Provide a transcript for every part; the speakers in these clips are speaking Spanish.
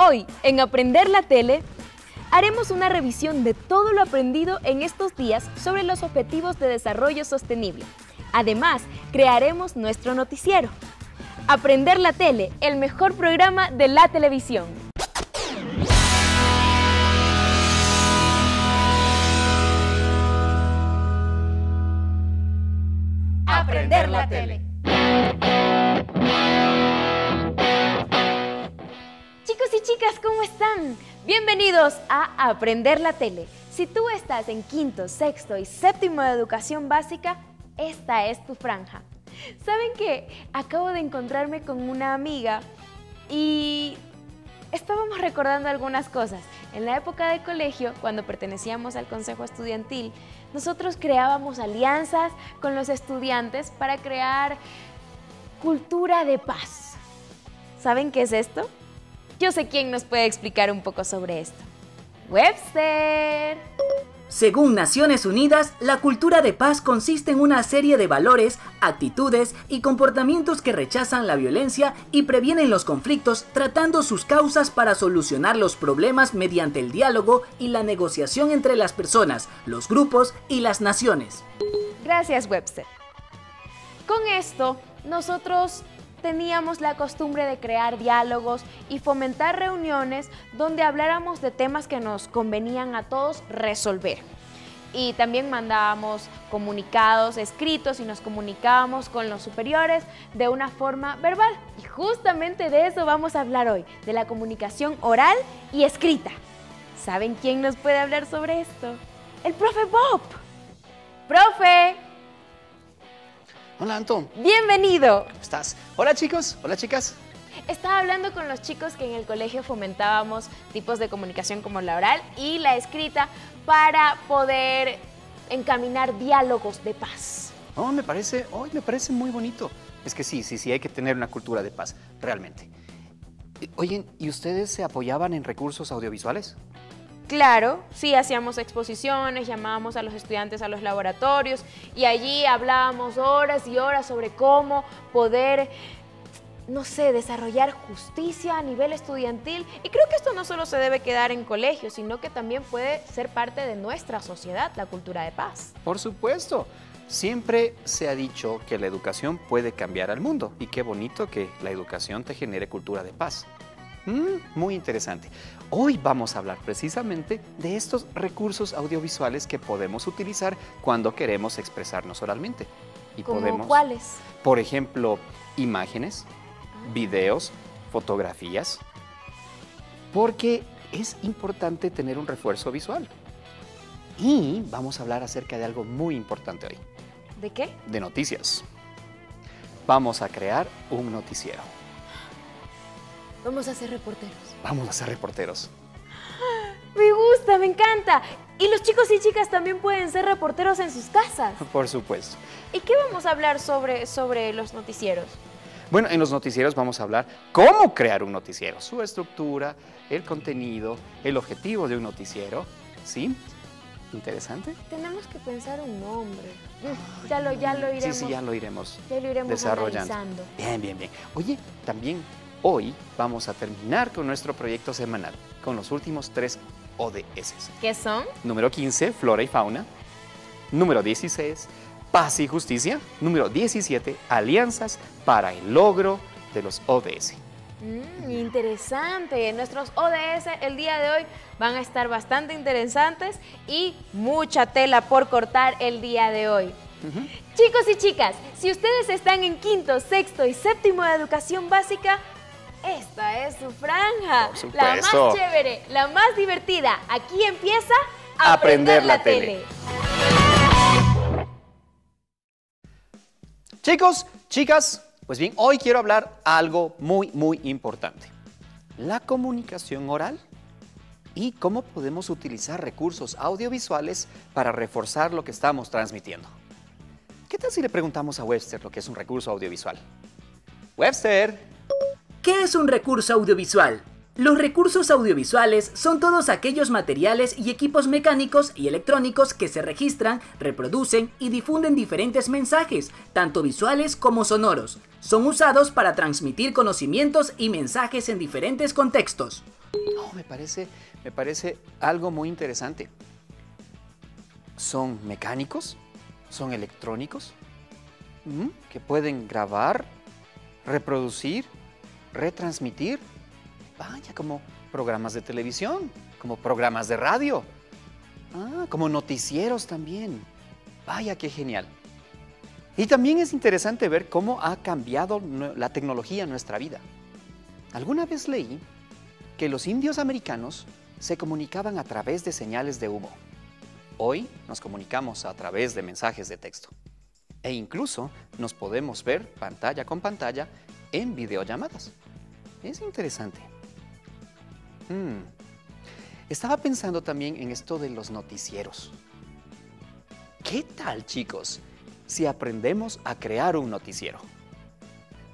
Hoy, en Aprender la Tele, haremos una revisión de todo lo aprendido en estos días sobre los Objetivos de Desarrollo Sostenible. Además, crearemos nuestro noticiero. Aprender la Tele, el mejor programa de la televisión. Aprender la Tele. Chicos y chicas, ¿cómo están? Bienvenidos a Aprender la Tele. Si tú estás en quinto, sexto y séptimo de educación básica, esta es tu franja. ¿Saben qué? Acabo de encontrarme con una amiga y estábamos recordando algunas cosas. En la época de colegio, cuando pertenecíamos al consejo estudiantil, nosotros creábamos alianzas con los estudiantes para crear cultura de paz. ¿Saben qué es esto? Yo sé quién nos puede explicar un poco sobre esto. ¡Webster! Según Naciones Unidas, la cultura de paz consiste en una serie de valores, actitudes y comportamientos que rechazan la violencia y previenen los conflictos, tratando sus causas para solucionar los problemas mediante el diálogo y la negociación entre las personas, los grupos y las naciones. Gracias, Webster. Con esto, nosotros teníamos la costumbre de crear diálogos y fomentar reuniones donde habláramos de temas que nos convenían a todos resolver. Y también mandábamos comunicados escritos y nos comunicábamos con los superiores de una forma verbal. Y justamente de eso vamos a hablar hoy, de la comunicación oral y escrita. ¿Saben quién nos puede hablar sobre esto? El profe Bob. ¡Profe! Hola, Anton. ¡Bienvenido! ¿Cómo estás? Hola, chicos. Hola, chicas. Estaba hablando con los chicos que en el colegio fomentábamos tipos de comunicación como la oral y la escrita para poder encaminar diálogos de paz. Me parece muy bonito. Es que sí, hay que tener una cultura de paz, realmente. Oye, ¿y ustedes se apoyaban en recursos audiovisuales? Claro, sí, hacíamos exposiciones, llamábamos a los estudiantes a los laboratorios y allí hablábamos horas y horas sobre cómo poder, no sé, desarrollar justicia a nivel estudiantil. Y creo que esto no solo se debe quedar en colegios, sino que también puede ser parte de nuestra sociedad, la cultura de paz. Por supuesto. Siempre se ha dicho que la educación puede cambiar al mundo y qué bonito que la educación te genere cultura de paz. Muy interesante. Hoy vamos a hablar precisamente de estos recursos audiovisuales que podemos utilizar cuando queremos expresarnos oralmente. ¿Cómo cuáles? Por ejemplo, imágenes, videos, fotografías, porque es importante tener un refuerzo visual. Y vamos a hablar acerca de algo muy importante hoy. ¿De qué? De noticias. Vamos a crear un noticiero. Vamos a ser reporteros. Vamos a ser reporteros. Me gusta, me encanta. Y los chicos y chicas también pueden ser reporteros en sus casas. Por supuesto. ¿Y qué vamos a hablar sobre los noticieros? Bueno, en los noticieros vamos a hablar cómo crear un noticiero, su estructura, el contenido, el objetivo de un noticiero, ¿sí? ¿Interesante? Tenemos que pensar un nombre. Ya lo iremos. Sí, ya lo iremos desarrollando. Analizando. Bien. Oye, también hoy vamos a terminar con nuestro proyecto semanal, con los últimos 3 ODS. ¿Qué son? Número 15, Flora y Fauna. Número 16, Paz y Justicia. Número 17, Alianzas para el logro de los ODS. Interesante. Nuestros ODS el día de hoy van a estar bastante interesantes y mucha tela por cortar el día de hoy. Chicos y chicas, si ustedes están en quinto, sexto y séptimo de educación básica, esta es su franja. Por supuesto. La más chévere, la más divertida. Aquí empieza Aprender la Tele. Chicos, chicas, pues bien, hoy quiero hablar algo muy importante. La comunicación oral y cómo podemos utilizar recursos audiovisuales para reforzar lo que estamos transmitiendo. ¿Qué tal si le preguntamos a Webster lo que es un recurso audiovisual? Webster. ¿Qué es un recurso audiovisual? Los recursos audiovisuales son todos aquellos materiales y equipos mecánicos y electrónicos que se registran, reproducen y difunden diferentes mensajes, tanto visuales como sonoros. Son usados para transmitir conocimientos y mensajes en diferentes contextos. Oh, me parece algo muy interesante. ¿Son mecánicos? ¿Son electrónicos? ¿Que pueden grabar, reproducir, retransmitir? Vaya, como programas de televisión, como programas de radio. Como noticieros también. Vaya, qué genial. Y también es interesante ver cómo ha cambiado la tecnología en nuestra vida. Alguna vez leí que los indios americanos se comunicaban a través de señales de humo. Hoy nos comunicamos a través de mensajes de texto. E incluso nos podemos ver pantalla con pantalla en videollamadas. Es interesante. Estaba pensando también en esto de los noticieros. ¿Qué tal, chicos, si aprendemos a crear un noticiero?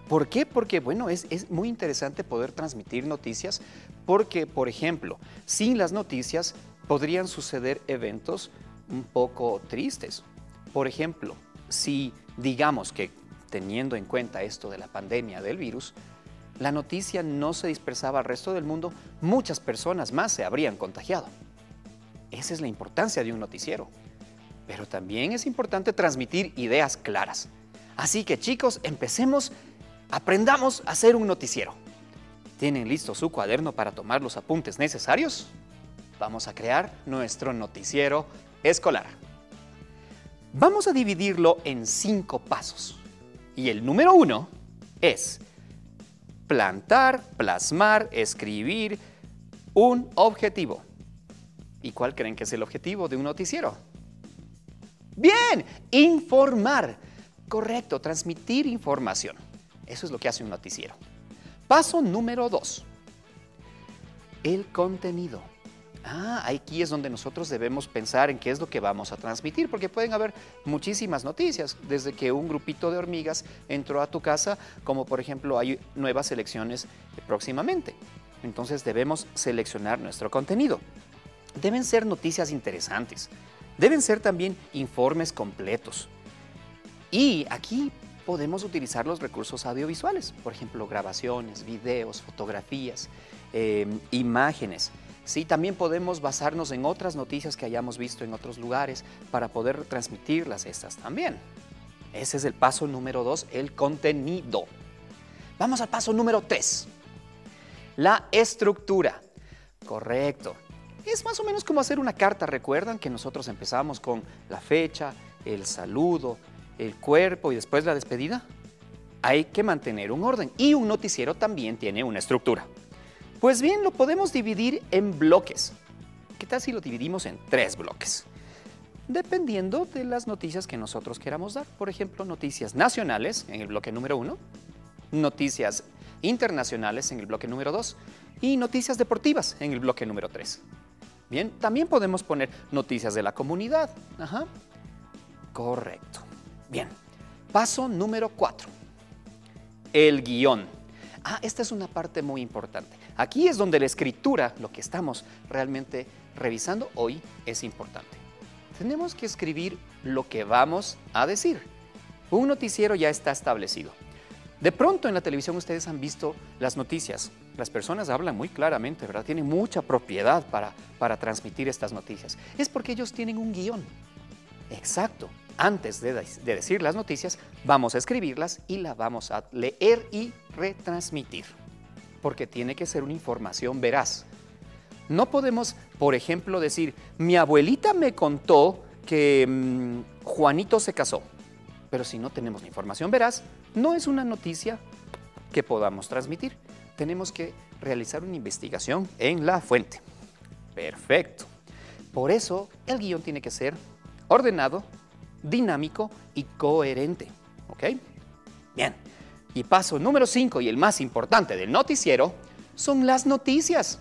¿Por qué? Porque, bueno, es muy interesante poder transmitir noticias porque, por ejemplo, sin las noticias podrían suceder eventos un poco tristes. Por ejemplo, si digamos que, teniendo en cuenta esto de la pandemia del virus, la noticia no se dispersaba al resto del mundo, muchas personas más se habrían contagiado. Esa es la importancia de un noticiero. Pero también es importante transmitir ideas claras. Así que, chicos, aprendamos a hacer un noticiero. ¿Tienen listo su cuaderno para tomar los apuntes necesarios? Vamos a crear nuestro noticiero escolar. Vamos a dividirlo en 5 pasos. Y el número 1 es plantar, plasmar, escribir un objetivo. ¿Y cuál creen que es el objetivo de un noticiero? ¡Bien! Informar. Correcto, transmitir información. Eso es lo que hace un noticiero. Paso número 2. El contenido. Aquí es donde nosotros debemos pensar en qué es lo que vamos a transmitir, porque pueden haber muchísimas noticias, desde que un grupito de hormigas entró a tu casa, como por ejemplo hay nuevas elecciones próximamente. Entonces debemos seleccionar nuestro contenido. Deben ser noticias interesantes, deben ser también informes completos. Y aquí podemos utilizar los recursos audiovisuales, por ejemplo, grabaciones, videos, fotografías, imágenes. Sí, también podemos basarnos en otras noticias que hayamos visto en otros lugares para poder transmitirlas estas también. Ese es el paso número 2, el contenido. Vamos al paso número 3, la estructura. Correcto. Es más o menos como hacer una carta. ¿Recuerdan que nosotros empezamos con la fecha, el saludo, el cuerpo y después la despedida? Hay que mantener un orden y un noticiero también tiene una estructura. Pues bien, lo podemos dividir en bloques. ¿Qué tal si lo dividimos en 3 bloques? Dependiendo de las noticias que nosotros queramos dar. Por ejemplo, noticias nacionales en el bloque número 1, noticias internacionales en el bloque número 2 y noticias deportivas en el bloque número 3. Bien, también podemos poner noticias de la comunidad. Correcto. Bien, paso número 4. El guión. Esta es una parte muy importante. Aquí es donde la escritura, lo que estamos realmente revisando hoy, es importante. Tenemos que escribir lo que vamos a decir. Un noticiero ya está establecido. De pronto en la televisión ustedes han visto las noticias. Las personas hablan muy claramente, ¿verdad? Tienen mucha propiedad para transmitir estas noticias. Es porque ellos tienen un guión. Exacto. Antes de decir las noticias, vamos a escribirlas y las vamos a leer y retransmitir. Porque tiene que ser una información veraz. No podemos, por ejemplo, decir, mi abuelita me contó que Juanito se casó. Pero si no tenemos la información veraz, no es una noticia que podamos transmitir. Tenemos que realizar una investigación en la fuente. Perfecto. Por eso, el guión tiene que ser ordenado, dinámico y coherente. ¿Ok? Bien. Y paso número 5 y el más importante del noticiero son las noticias.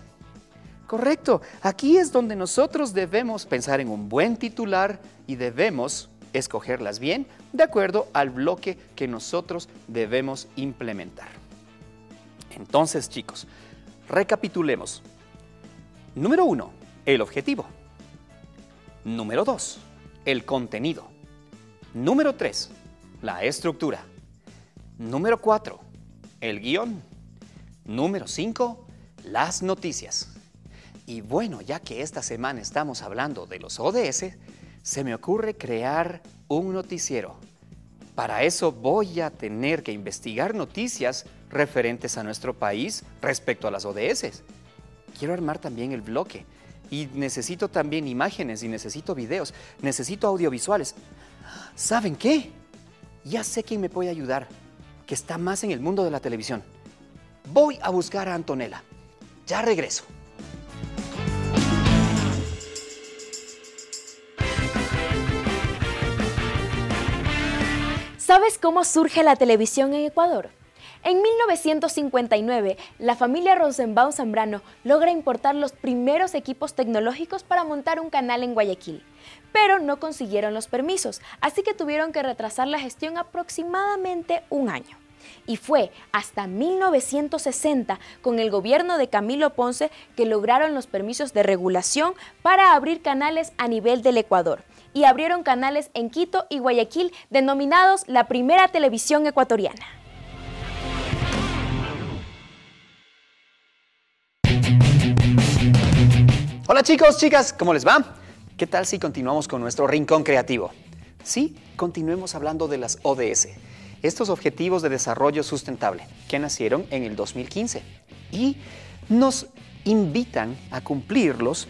Correcto. Aquí es donde nosotros debemos pensar en un buen titular y debemos escogerlas bien de acuerdo al bloque que nosotros debemos implementar. Entonces, chicos, recapitulemos. Número 1, el objetivo. Número 2, el contenido. Número 3, la estructura. Número 4, el guión. Número 5, las noticias. Y bueno, ya que esta semana estamos hablando de los ODS, se me ocurre crear un noticiero. Para eso voy a tener que investigar noticias referentes a nuestro país respecto a las ODS. Quiero armar también el bloque y necesito también imágenes y necesito videos, necesito audiovisuales. ¿Saben qué? Ya sé quién me puede ayudar, que está más en el mundo de la televisión. Voy a buscar a Antonella. Ya regreso. ¿Sabes cómo surge la televisión en Ecuador? En 1959, la familia Rosenbaum Zambrano logra importar los primeros equipos tecnológicos para montar un canal en Guayaquil, pero no consiguieron los permisos, así que tuvieron que retrasar la gestión aproximadamente un año. Y fue hasta 1960, con el gobierno de Camilo Ponce, que lograron los permisos de regulación para abrir canales a nivel del Ecuador. Y abrieron canales en Quito y Guayaquil, denominados la primera televisión ecuatoriana. Hola chicos, chicas, ¿cómo les va? ¿Qué tal si continuamos con nuestro rincón creativo? Sí, continuemos hablando de las ODS, estos Objetivos de Desarrollo Sustentable, que nacieron en el 2015 y nos invitan a cumplirlos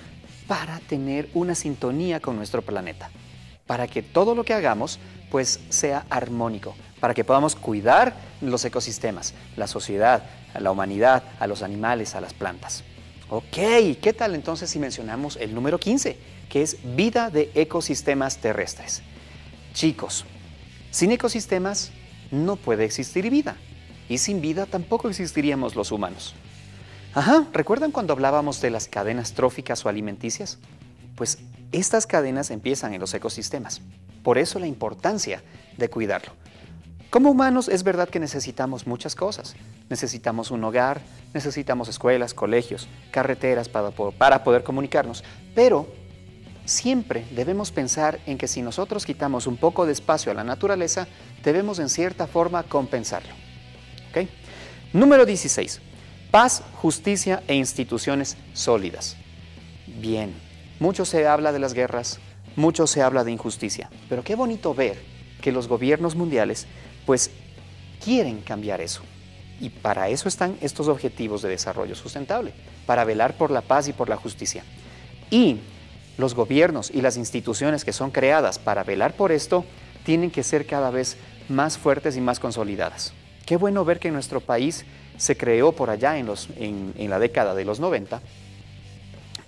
para tener una sintonía con nuestro planeta, para que todo lo que hagamos pues sea armónico, para que podamos cuidar los ecosistemas, la sociedad, a la humanidad, a los animales, a las plantas. Ok, ¿qué tal entonces si mencionamos el número 15, que es vida de ecosistemas terrestres? Chicos, sin ecosistemas no puede existir vida, y sin vida tampoco existiríamos los humanos. Ajá, ¿recuerdan cuando hablábamos de las cadenas tróficas o alimenticias? Pues estas cadenas empiezan en los ecosistemas, por eso la importancia de cuidarlo. Como humanos es verdad que necesitamos muchas cosas. Necesitamos un hogar, necesitamos escuelas, colegios, carreteras para poder comunicarnos, pero siempre debemos pensar en que si nosotros quitamos un poco de espacio a la naturaleza, debemos en cierta forma compensarlo. ¿Okay? Número 16. Paz, justicia e instituciones sólidas. Bien, mucho se habla de las guerras, mucho se habla de injusticia, pero qué bonito ver que los gobiernos mundiales pues quieren cambiar eso. Y para eso están estos objetivos de desarrollo sustentable, para velar por la paz y por la justicia. Y los gobiernos y las instituciones que son creadas para velar por esto tienen que ser cada vez más fuertes y más consolidadas. Qué bueno ver que en nuestro país se creó por allá en la década de los 90,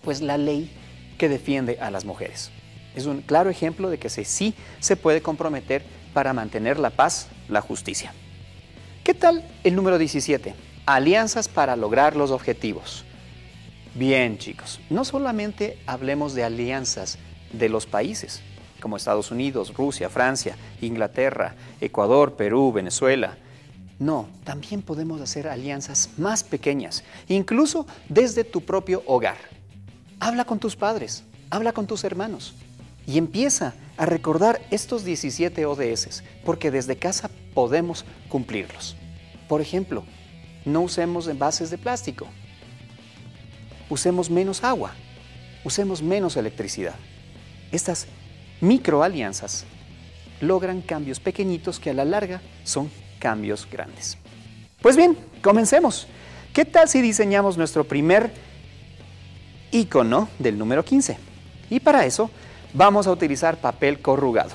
pues la ley que defiende a las mujeres. Es un claro ejemplo de que sí se puede comprometer para mantener la paz, la justicia. ¿Qué tal el número 17? Alianzas para lograr los objetivos. Bien, chicos, no solamente hablemos de alianzas de los países, como Estados Unidos, Rusia, Francia, Inglaterra, Ecuador, Perú, Venezuela. No, también podemos hacer alianzas más pequeñas, incluso desde tu propio hogar. Habla con tus padres, habla con tus hermanos y empieza a recordar estos 17 ODS, porque desde casa podemos cumplirlos. Por ejemplo, no usemos envases de plástico, usemos menos agua, usemos menos electricidad. Estas microalianzas logran cambios pequeñitos que a la larga son cambios grandes. Pues bien, comencemos. ¿Qué tal si diseñamos nuestro primer icono del número 15? Y para eso vamos a utilizar papel corrugado,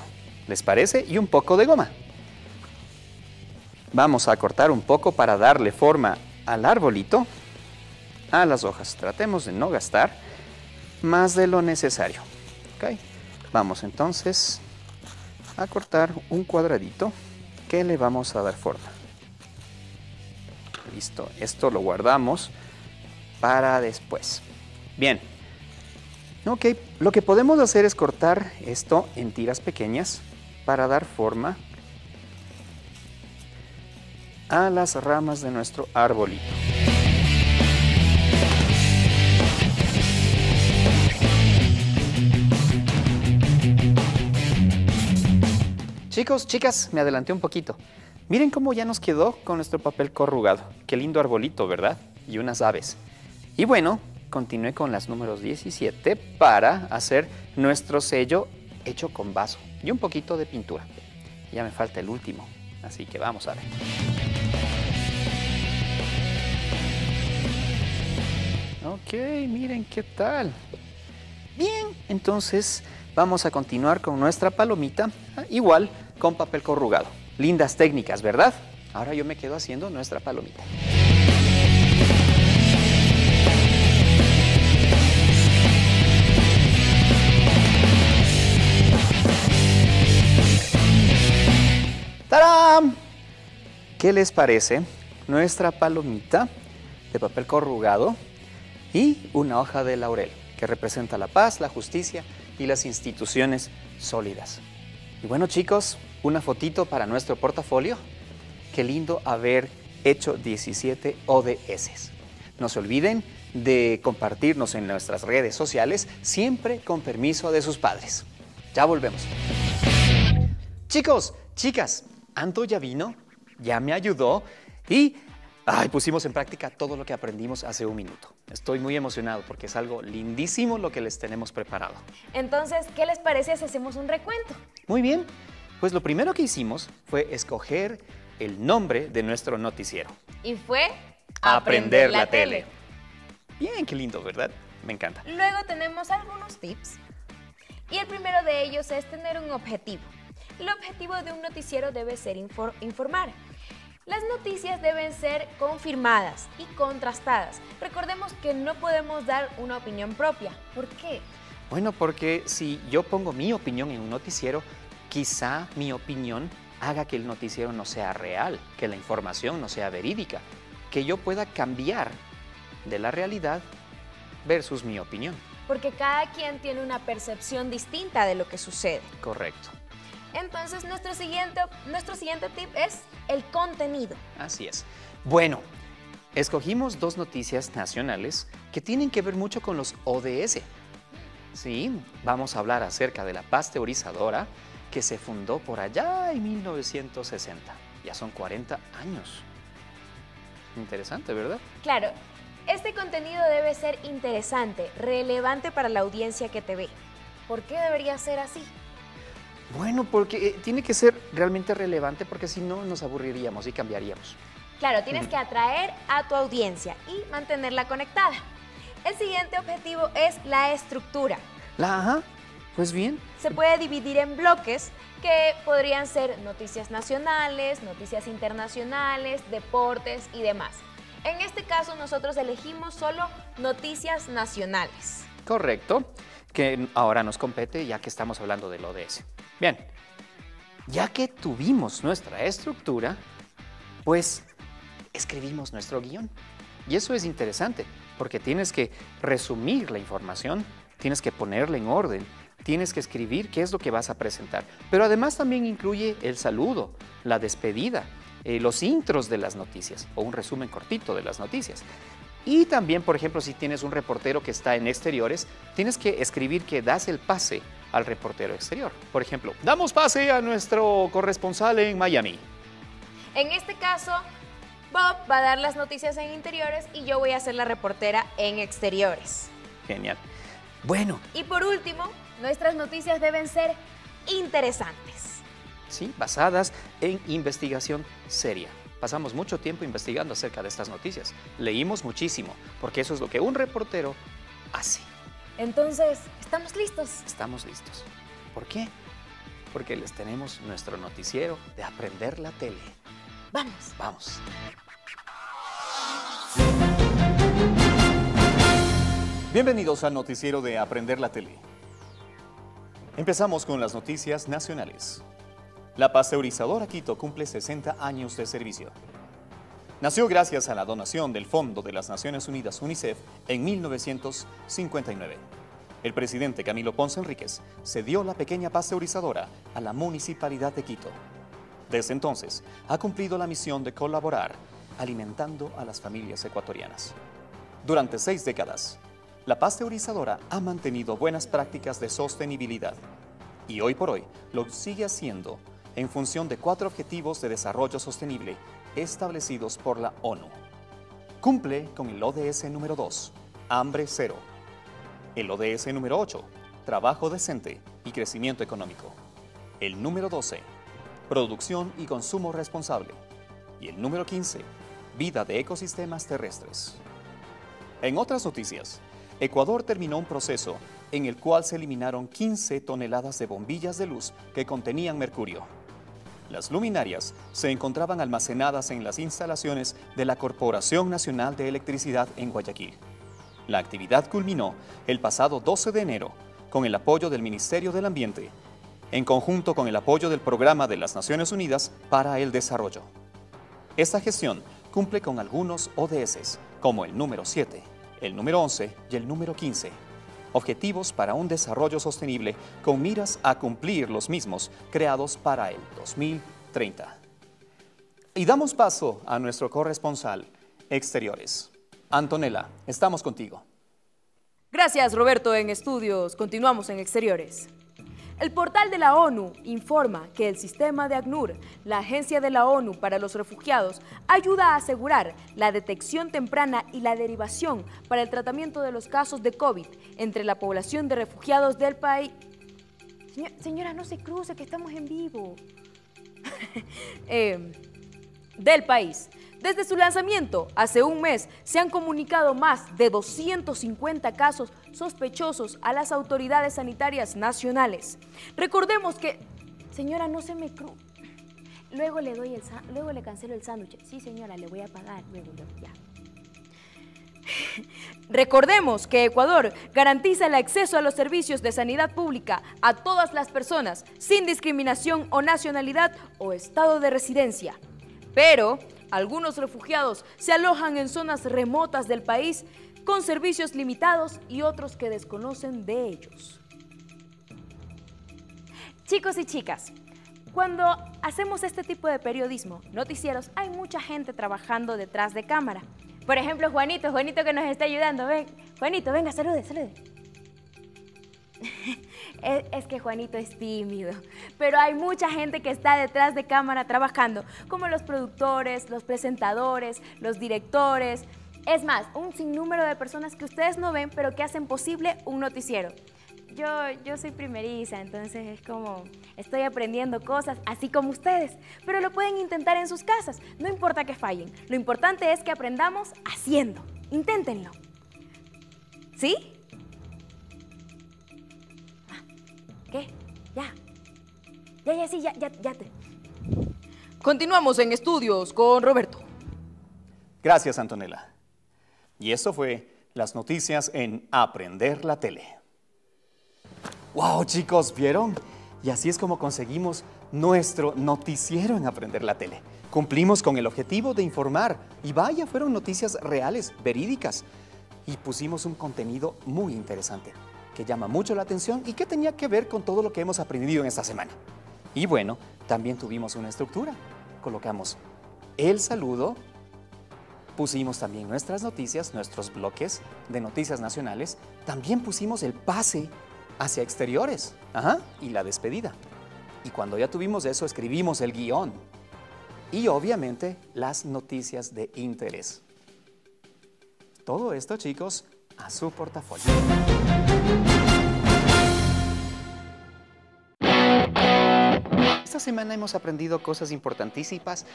¿les parece? Y un poco de goma. Vamos a cortar un poco para darle forma al arbolito, a las hojas. Tratemos de no gastar más de lo necesario. ¿Okay? Vamos entonces a cortar un cuadradito que le vamos a dar forma. Listo, esto lo guardamos para después. Bien. Ok, lo que podemos hacer es cortar esto en tiras pequeñas para dar forma a las ramas de nuestro arbolito. Chicos, chicas, me adelanté un poquito. Miren cómo ya nos quedó con nuestro papel corrugado. Qué lindo arbolito, ¿verdad? Y unas aves. Y bueno, continué con las números 17 para hacer nuestro sello hecho con vaso y un poquito de pintura. Ya me falta el último, así que vamos a ver. Ok, miren qué tal. Bien, entonces vamos a continuar con nuestra palomita, igual con papel corrugado. Lindas técnicas, ¿verdad? Ahora yo me quedo haciendo nuestra palomita. ¡Tarán! ¿Qué les parece nuestra palomita de papel corrugado y una hoja de laurel que representa la paz, la justicia y las instituciones sólidas? Y bueno, chicos, una fotito para nuestro portafolio. Qué lindo haber hecho 17 ODS. No se olviden de compartirnos en nuestras redes sociales, siempre con permiso de sus padres. Ya volvemos. Chicos, chicas, Anto ya vino, ya me ayudó y pusimos en práctica todo lo que aprendimos hace un minuto. Estoy muy emocionado porque es algo lindísimo lo que les tenemos preparado. Entonces, ¿qué les parece si hacemos un recuento? Muy bien, pues lo primero que hicimos fue escoger el nombre de nuestro noticiero. Y fue Aprender la tele. Bien, qué lindo, ¿verdad? Me encanta. Luego tenemos algunos tips. Y el primero de ellos es tener un objetivo. El objetivo de un noticiero debe ser informar. Las noticias deben ser confirmadas y contrastadas. Recordemos que no podemos dar una opinión propia. ¿Por qué? Bueno, porque si yo pongo mi opinión en un noticiero, quizá mi opinión haga que el noticiero no sea real, que la información no sea verídica, que yo pueda cambiar de la realidad versus mi opinión. Porque cada quien tiene una percepción distinta de lo que sucede. Correcto. Entonces, nuestro siguiente tip es el contenido. Así es. Bueno, escogimos dos noticias nacionales que tienen que ver mucho con los ODS. Sí, vamos a hablar acerca de la pasteurizadora que se fundó por allá en 1960. Ya son 40 años. Interesante, ¿verdad? Claro, este contenido debe ser interesante, relevante para la audiencia que te ve. ¿Por qué debería ser así? Bueno, porque tiene que ser realmente relevante porque si no nos aburriríamos y cambiaríamos. Claro, tienes que atraer a tu audiencia y mantenerla conectada. El siguiente objetivo es la estructura. Pues bien. Se puede dividir en bloques que podrían ser noticias nacionales, noticias internacionales, deportes y demás. En este caso nosotros elegimos solo noticias nacionales. Correcto, que ahora nos compete ya que estamos hablando del ODS. Bien, ya que tuvimos nuestra estructura, pues escribimos nuestro guión. Y eso es interesante, porque tienes que resumir la información, tienes que ponerla en orden, tienes que escribir qué es lo que vas a presentar. Pero además también incluye el saludo, la despedida, los intros de las noticias, o un resumen cortito de las noticias. Y también, por ejemplo, si tienes un reportero que está en exteriores, tienes que escribir que das el pase al reportero exterior. Por ejemplo, damos pase a nuestro corresponsal en Miami. En este caso, Bob va a dar las noticias en interiores y yo voy a ser la reportera en exteriores. Genial. Bueno. Y por último, nuestras noticias deben ser interesantes. Sí, basadas en investigación seria. Pasamos mucho tiempo investigando acerca de estas noticias. Leímos muchísimo, porque eso es lo que un reportero hace. Entonces, ¿estamos listos? Estamos listos. ¿Por qué? Porque les tenemos nuestro noticiero de Aprender la Tele. Vamos. Vamos. Bienvenidos al noticiero de Aprender la Tele. Empezamos con las noticias nacionales. La pasteurizadora Quito cumple 60 años de servicio. Nació gracias a la donación del Fondo de las Naciones Unidas UNICEF en 1959. El presidente Camilo Ponce Enríquez cedió la pequeña pasteurizadora a la Municipalidad de Quito. Desde entonces, ha cumplido la misión de colaborar alimentando a las familias ecuatorianas. Durante 6 décadas, la pasteurizadora ha mantenido buenas prácticas de sostenibilidad y hoy por hoy lo sigue haciendo en función de 4 objetivos de desarrollo sostenible establecidos por la ONU. Cumple con el ODS número 2, hambre cero. El ODS número 8, trabajo decente y crecimiento económico. El número 12, producción y consumo responsable. Y el número 15, vida de ecosistemas terrestres. En otras noticias, Ecuador terminó un proceso en el cual se eliminaron 15 toneladas de bombillas de luz que contenían mercurio. Las luminarias se encontraban almacenadas en las instalaciones de la Corporación Nacional de Electricidad en Guayaquil. La actividad culminó el pasado 12 de enero con el apoyo del Ministerio del Ambiente, en conjunto con el apoyo del Programa de las Naciones Unidas para el Desarrollo. Esta gestión cumple con algunos ODS, como el número 7, el número 11 y el número 15, objetivos para un desarrollo sostenible con miras a cumplir los mismos creados para el 2030. Y damos paso a nuestro corresponsal Exteriores. Antonella, estamos contigo. Gracias, Roberto, en estudios. Continuamos en Exteriores. El portal de la ONU informa que el sistema de ACNUR, la Agencia de la ONU para los Refugiados, ayuda a asegurar la detección temprana y la derivación para el tratamiento de los casos de COVID entre la población de refugiados del país. Señora, no se cruce, que estamos en vivo. Del país. Desde su lanzamiento, hace un mes, se han comunicado más de 250 casos sospechosos a las autoridades sanitarias nacionales. Recordemos que... Señora, no se me cruce. Luego le cancelo el sándwich. Sí, señora, le voy a pagar. Luego, ya. Recordemos que Ecuador garantiza el acceso a los servicios de sanidad pública a todas las personas, sin discriminación o nacionalidad o estado de residencia. Pero algunos refugiados se alojan en zonas remotas del país con servicios limitados y otros que desconocen de ellos. Chicos y chicas, cuando hacemos este tipo de periodismo, noticieros, hay mucha gente trabajando detrás de cámara. Por ejemplo, Juanito que nos está ayudando. Ven, Juanito, venga, salude. Es que Juanito es tímido, pero hay mucha gente que está detrás de cámara trabajando, como los productores, los presentadores, los directores. Es más, un sinnúmero de personas que ustedes no ven, pero que hacen posible un noticiero. Yo soy primeriza, entonces es como estoy aprendiendo cosas, así como ustedes, pero lo pueden intentar en sus casas, no importa que fallen. Lo importante es que aprendamos haciendo. Inténtenlo. ¿Sí? ¿Qué? Ya te... Continuamos en estudios con Roberto. Gracias, Antonella. Y esto fue las noticias en Aprender la Tele. ¡Wow, chicos! ¿Vieron? Y así es como conseguimos nuestro noticiero en Aprender la Tele. Cumplimos con el objetivo de informar. Y vaya, fueron noticias reales, verídicas. Y pusimos un contenido muy interesante, que llama mucho la atención y que tenía que ver con todo lo que hemos aprendido en esta semana. Y bueno, también tuvimos una estructura. Colocamos el saludo, pusimos también nuestras noticias, nuestros bloques de noticias nacionales, también pusimos el pase hacia exteriores, y la despedida. Y cuando ya tuvimos eso, escribimos el guión y obviamente las noticias de interés. Todo esto, chicos, a su portafolio. Esta semana hemos aprendido cosas importantísimas,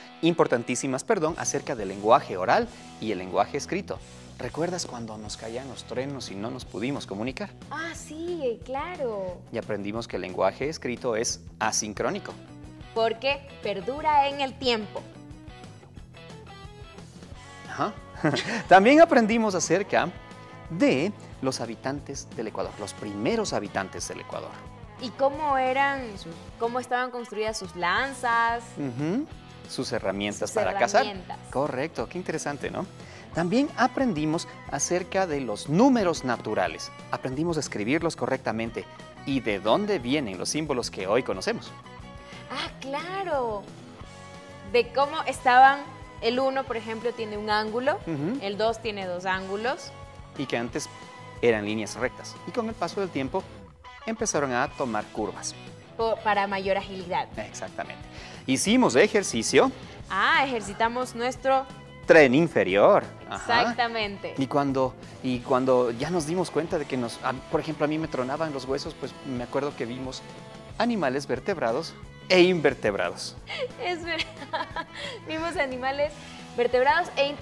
acerca del lenguaje oral y el lenguaje escrito. ¿Recuerdas cuando nos caían los truenos y no nos pudimos comunicar? Ah, sí, claro. Y aprendimos que el lenguaje escrito es asincrónico. Porque perdura en el tiempo. También aprendimos acerca de los habitantes del Ecuador, los primeros habitantes del Ecuador. ¿Y cómo estaban construidas sus lanzas? Sus herramientas para cazar. Correcto, qué interesante, ¿no? También aprendimos acerca de los números naturales. Aprendimos a escribirlos correctamente y de dónde vienen los símbolos que hoy conocemos. Ah, claro. De cómo estaban, el 1, por ejemplo, tiene un ángulo, el 2 tiene 2 ángulos. Y que antes eran líneas rectas. Y con el paso del tiempo empezaron a tomar curvas. Para mayor agilidad. Exactamente. Hicimos ejercicio. Ejercitamos nuestro tren inferior. Ajá. Exactamente. Y cuando ya nos dimos cuenta de que por ejemplo, a mí me tronaban los huesos, pues me acuerdo que vimos animales vertebrados e invertebrados. Es verdad. Vimos animales vertebrados e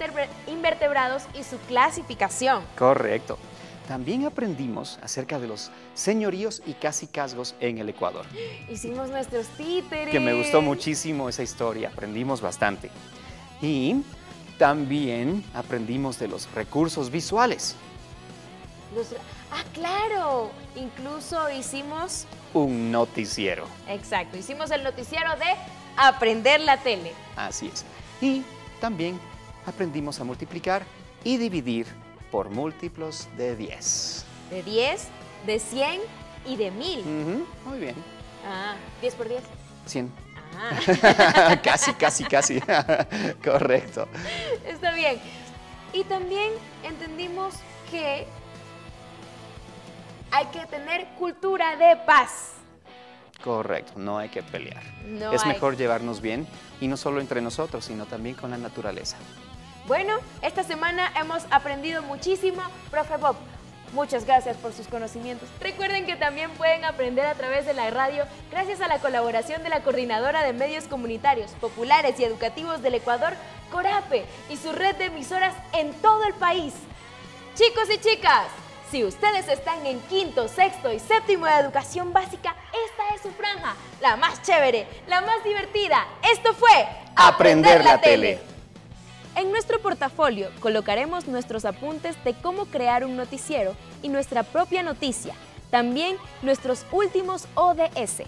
invertebrados y su clasificación. Correcto. También aprendimos acerca de los señoríos y cacicazgos en el Ecuador. Hicimos nuestros títeres. Que me gustó muchísimo esa historia, aprendimos bastante. Y también aprendimos de los recursos visuales. Claro. Incluso hicimos... Un noticiero. Exacto, hicimos el noticiero de Aprender la Tele. Así es. Y también aprendimos a multiplicar y dividir por múltiplos de 10. De 10, de 100 y de 1000. Muy bien. 10 por 10. 100. Casi. Correcto. Está bien. Y también entendimos que hay que tener cultura de paz. Correcto, no hay que pelear. No es hay. mejor llevarnos bien, y no solo entre nosotros, sino también con la naturaleza. Bueno, esta semana hemos aprendido muchísimo. Profe Bob, muchas gracias por sus conocimientos. Recuerden que también pueden aprender a través de la radio gracias a la colaboración de la Coordinadora de Medios Comunitarios, Populares y Educativos del Ecuador, CORAPE, y su red de emisoras en todo el país. Chicos y chicas, si ustedes están en quinto, sexto y séptimo de educación básica, esta es su franja, la más chévere, la más divertida. Esto fue Aprender la Tele. En nuestro portafolio colocaremos nuestros apuntes de cómo crear un noticiero y nuestra propia noticia. También nuestros últimos ODS.